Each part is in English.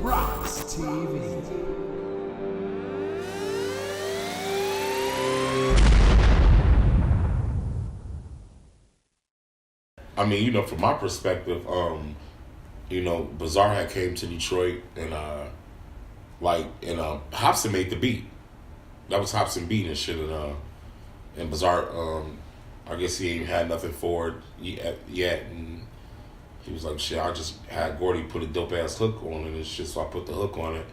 RoX-TV. I mean, you know, from my perspective, you know, Bizarre had came to Detroit and HOPSIN made the beat. That was HOPSIN beat and shit, and Bizarre, I guess he ain't had nothing for it yet, and he was like, shit, I just had Gordy put a dope ass hook on it and shit, so I put the hook on it,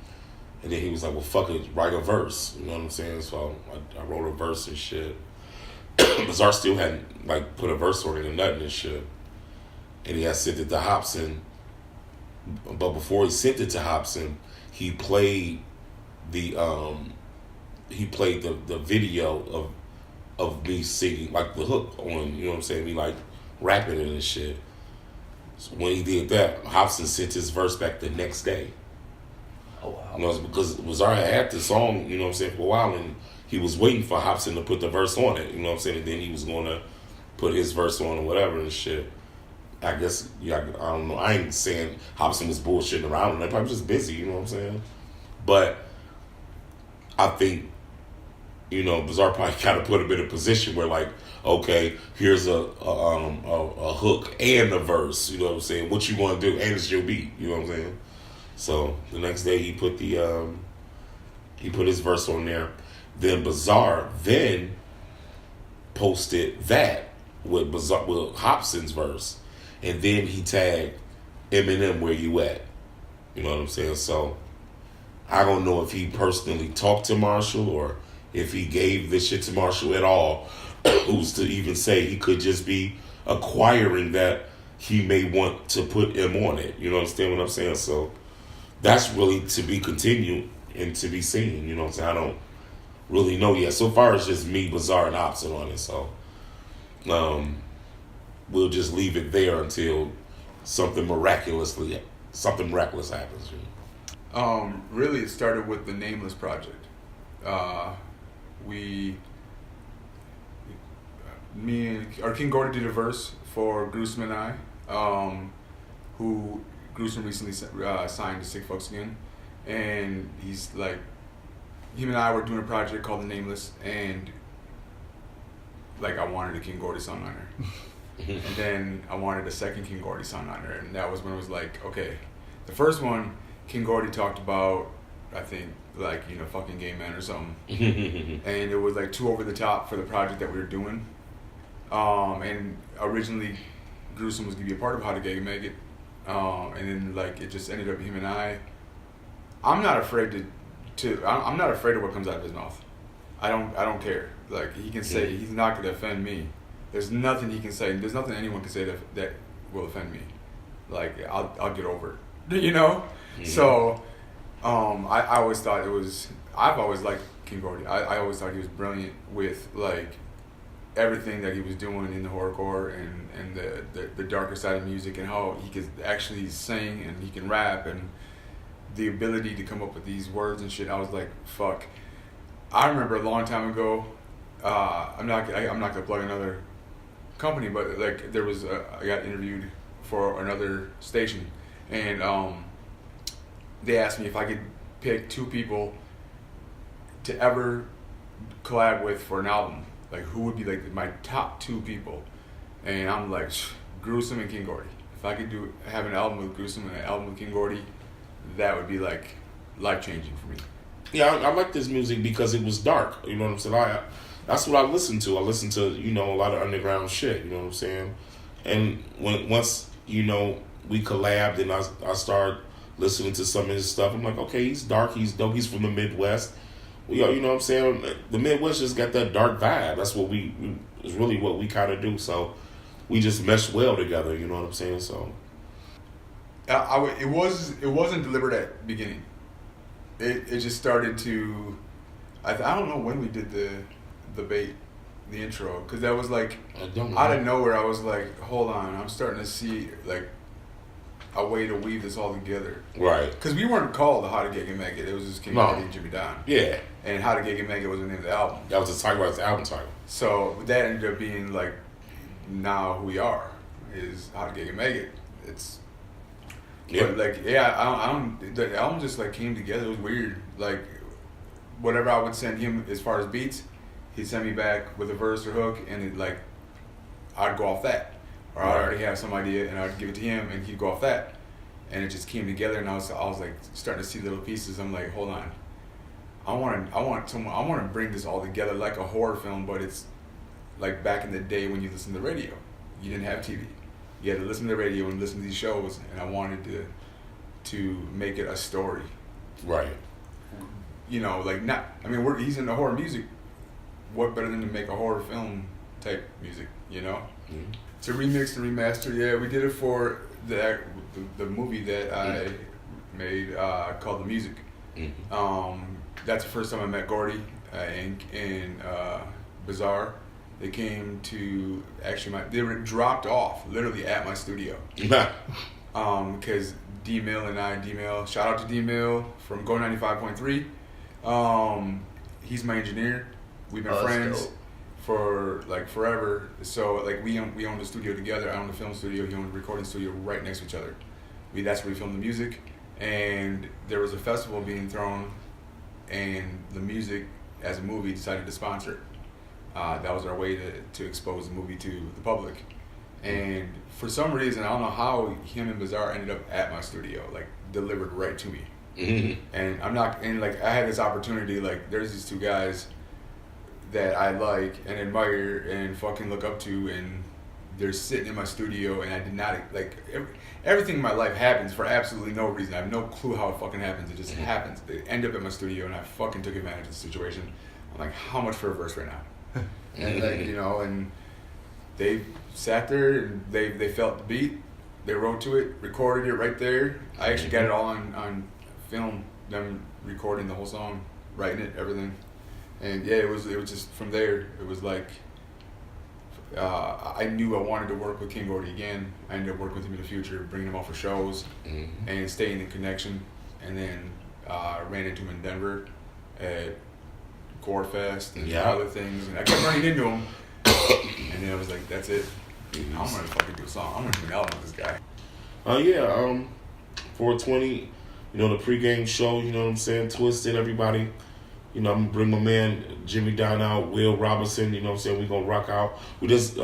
and then he was like, well, fuck it, write a verse, you know what I'm saying? So I wrote a verse and shit. Bizarre still hadn't like put a verse on it or nothing and shit, and he had sent it to HOPSIN. But before he sent it to HOPSIN, he played the video of me singing like the hook on, you know what I'm saying, me like rapping it and shit. So when he did that, HOPSIN sent his verse back the next day. Oh wow! You know, because Bizarre had the song, you know what I'm saying, for a while, and he was waiting for HOPSIN to put the verse on it, you know what I'm saying, and then he was gonna put his verse on or whatever and shit. I guess, yeah, I don't know. I ain't saying HOPSIN was bullshitting around. They're probably just busy, you know what I'm saying? But I think, you know, Bizarre probably kind of put him in a position where, like, okay, here's a hook and a verse, you know what I'm saying? What you want to do, and it's your beat, you know what I'm saying? So the next day he put his verse on there. Then Bizarre then posted that with HOPSIN's verse. And then he tagged Eminem, where you at? You know what I'm saying? So I don't know if he personally talked to Marshall or if he gave this shit to Marshall at all. Who's to even say he could just be acquiring that he may want to put him on it. You know what I'm saying? So that's really to be continued and to be seen. You know what I'm saying? I don't really know yet. So far it's just me, Bizarre, and HOPSIN on it. So we'll just leave it there until something miraculous happens. Really, it started with the Nameless project. Our King Gordy did a verse for Gruesome and I, who Gruesome recently signed to Sick Folks Again, and he's like, him and I were doing a project called The Nameless, and like I wanted a King Gordy song on there. And then I wanted a second King Gordy song on there, and that was when it was like, okay, the first one, King Gordy talked about, I think, like, you know, fucking gay men or something. And it was like too over the top for the project that we were doing. And originally, Gruesome was gonna be a part of How to Gag A Maggot. And then like it just ended up him and I. I'm not afraid I'm not afraid of what comes out of his mouth. I don't care. Like he can say, he's not gonna offend me. There's nothing he can say. There's nothing anyone can say that will offend me. Like I'll get over it, you know. Mm-hmm. So, I always thought I've always liked King Gordy. I always thought he was brilliant with like everything that he was doing in the horrorcore and the darker side of music, and how he could actually sing and he can rap, and the ability to come up with these words and shit. I was like, fuck. I remember a long time ago. I'm not gonna plug another company, but like there was I got interviewed for another station, and they asked me if I could pick 2 people to ever collab with for an album, like who would be like my top 2 people, and I'm like, Gruesome and King Gordy. If I could have an album with Gruesome and an album with King Gordy, that would be like life changing for me. Yeah, I like this music because it was dark. You know what I'm saying? That's what I listen to. I listen to, you know, a lot of underground shit. You know what I'm saying? And once, you know, we collabed and I started listening to some of his stuff, I'm like, okay, he's dark, he's dope, he's from the Midwest. You know what I'm saying? The Midwest just got that dark vibe. That's what is really what we kind of do. So we just mesh well together. You know what I'm saying? So it wasn't deliberate at the beginning. It just started to. I don't know when we did the intro, because that was like out of nowhere. I was like, hold on, I'm starting to see like a way to weave this all together. Right. Because we weren't called the How to Gag A Maggot. It was just Gordy and Jimmy Donn. Yeah. And How to Gag A Maggot was the name of the album. That was the album title. So that ended up being like, now who we are is How to Gag A Maggot. It's Yeah. But like, yeah, I don't. The album just like came together. It was weird. Like, whatever I would send him as far as beats, he'd send me back with a verse or hook, and it like, I'd go off that, or I'd already have some idea, and I'd give it to him, and he'd go off that, and it just came together. And I was like starting to see little pieces. I'm like, hold on, I want to bring this all together like a horror film, but it's like back in the day when you listen to the radio, you didn't have TV. You had to listen to the radio and listen to these shows, and I wanted to make it a story. Right. You know, like not. I mean, he's into horror music. What better than to make a horror film type music? You know, to remix and remaster. Yeah, we did it for the movie that I made called The Music. That's the first time I met Gordy in Bizarre. They came to they were dropped off literally at my studio. Because D-Mill and I, shout out to D-Mill from Go 95.3. He's my engineer. We've been friends for like forever. So like we own the studio together. I own the film studio. He owned the recording studio right next to each other. That's where we filmed the music. And there was a festival being thrown, and The Music as a movie decided to sponsor it. That was our way to expose the movie to the public. And for some reason, I don't know how him and Bizarre ended up at my studio, like delivered right to me. And I had this opportunity, like there's these two guys that I like and admire and fucking look up to, and they're sitting in my studio, and I did not, like, everything in my life happens for absolutely no reason. I have no clue how it fucking happens. It just happens. They end up at my studio, and I fucking took advantage of the situation. I'm like, how much for a verse right now? And like, you know, and they sat there and they felt the beat, they wrote to it, recorded it right there. I actually got it all on film, them recording the whole song, writing it, everything. And yeah, it was just from there. It was like I knew I wanted to work with King Gordy again. I ended up working with him in the future, bringing him out for shows and staying in connection. And then ran into him in Denver at Gore Fest and other things, and I kept running into him, and then I was like, that's it. I'm gonna fucking do a song. I'm gonna do an album with this guy. 420, you know, the pregame show, you know what I'm saying, Twisted, everybody. You know, I'm gonna bring my man Jimmy Donn out, Will Robinson, you know what I'm saying, we gonna rock out. We just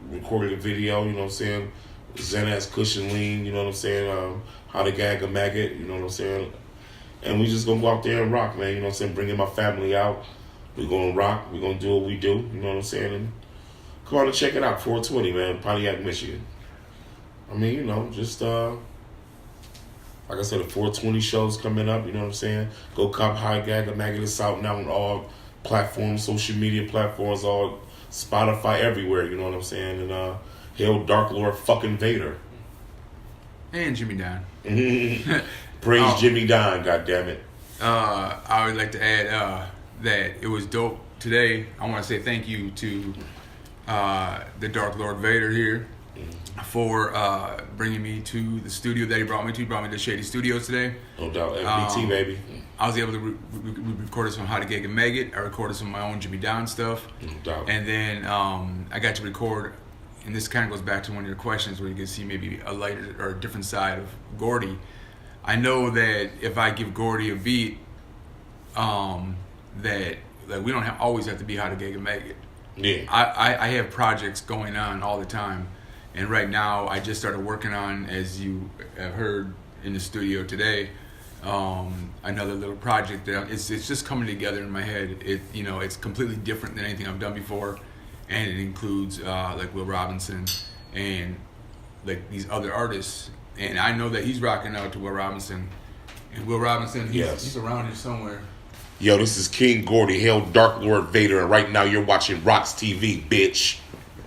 recorded a video, you know what I'm saying, Xanax Cushion Lean, you know what I'm saying, How to Gag a Maggot, you know what I'm saying. And we just gonna go out there and rock, man, you know what I'm saying, bringing my family out. We're gonna rock, we're gonna do what we do, you know what I'm saying? And come on and check it out, 420, man, Pontiac, Michigan. I mean, you know, just, like I said, the 420 show's coming up, you know what I'm saying? Go cop How to Gag a Maggot. It's out now on all platforms, social media platforms, all Spotify, everywhere, you know what I'm saying? And hail Dark Lord fucking Vader. And Jimmy Donn. Praise Jimmy Donn, goddammit. I would like to add that it was dope today. I want to say thank you to the Dark Lord Vader here for bringing me to the studio that he brought me to. He brought me to Shady Studios today. No doubt, FBT, baby. I was able to record some How to Gag A Maggot. I recorded some of my own Jimmy Donn stuff. No doubt. And then I got to record, and this kind of goes back to one of your questions where you can see maybe a lighter or a different side of Gordy. I know that if I give Gordy a beat, that we don't always have to be How to Gag A Maggot. Yeah. I have projects going on all the time, and right now I just started working on, as you have heard in the studio today, another little project that it's just coming together in my head. It's completely different than anything I've done before, and it includes like Will Robinson and like these other artists. And I know that he's rocking out to Will Robinson, and Will Robinson, he's around here somewhere. Yo, this is King Gordy, hail Dark Lord Vader, and right now you're watching RoX-TV, bitch.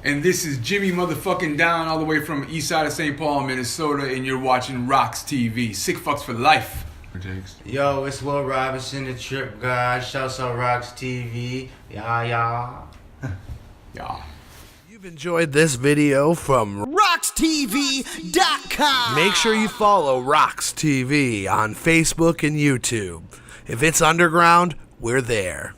And this is Jimmy motherfucking Donn, all the way from east side of St. Paul, Minnesota, and you're watching RoX-TV. Sick fucks for life. Yo, it's Will Robinson, the Trip God. Shouts out RoX-TV. Yeah. You've enjoyed this video from RoX-TV.com. Make sure you follow RoX-TV on Facebook and YouTube. If it's underground, we're there.